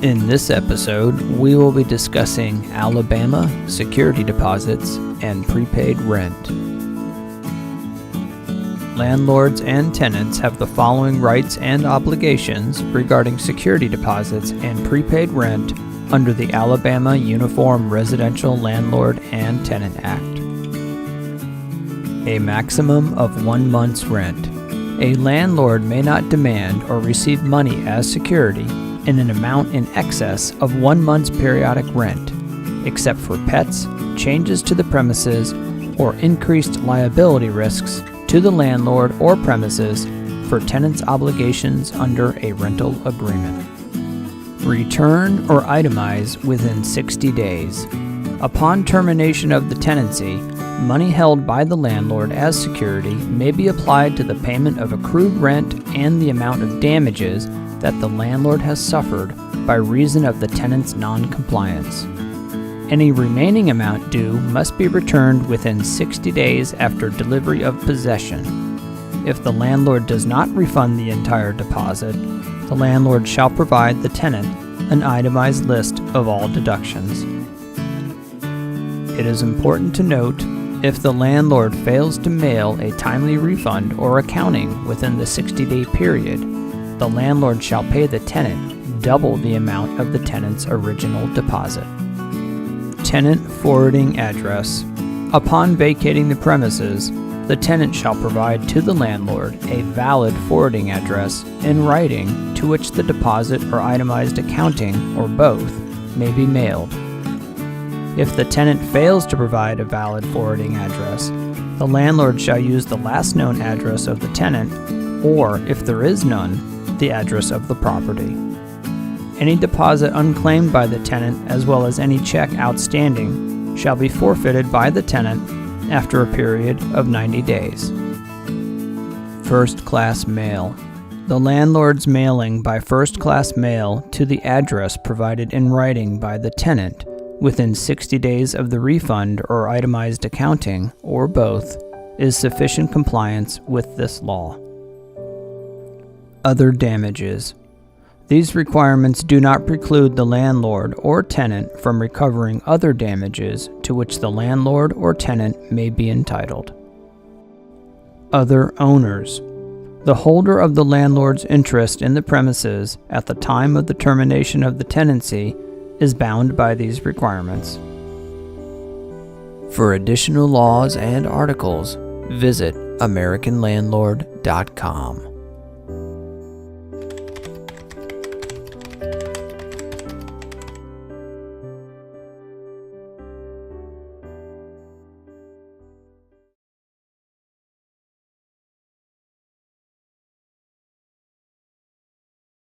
In this episode, we will be discussing Alabama security deposits and prepaid rent. Landlords and tenants have the following rights and obligations regarding security deposits and prepaid rent under the Alabama Uniform Residential Landlord and Tenant Act. A maximum of 1 month's rent. A landlord may not demand or receive money as security in an amount in excess of 1 month's periodic rent, except for pets, changes to the premises, or increased liability risks to the landlord or premises for tenants' obligations under a rental agreement. Return or itemize within 60 days. Upon termination of the tenancy, money held by the landlord as security may be applied to the payment of accrued rent and the amount of damages that the landlord has suffered by reason of the tenant's non-compliance. Any remaining amount due must be returned within 60 days after delivery of possession. If the landlord does not refund the entire deposit, the landlord shall provide the tenant an itemized list of all deductions. It is important to note, if the landlord fails to mail a timely refund or accounting within the 60-day period, the landlord shall pay the tenant double the amount of the tenant's original deposit. Tenant forwarding address. Upon vacating the premises, the tenant shall provide to the landlord a valid forwarding address in writing to which the deposit or itemized accounting, or both, may be mailed. If the tenant fails to provide a valid forwarding address, the landlord shall use the last known address of the tenant, or, if there is none, the address of the property. Any deposit unclaimed by the tenant, as well as any check outstanding, shall be forfeited by the tenant after a period of 90 days. First-class mail. The landlord's mailing by first-class mail to the address provided in writing by the tenant within 60 days of the refund or itemized accounting, or both, is sufficient compliance with this law. Other damages. These requirements do not preclude the landlord or tenant from recovering other damages to which the landlord or tenant may be entitled. Other owners. The holder of the landlord's interest in the premises at the time of the termination of the tenancy is bound by these requirements. For additional laws and articles, visit AmericanLandlord.com.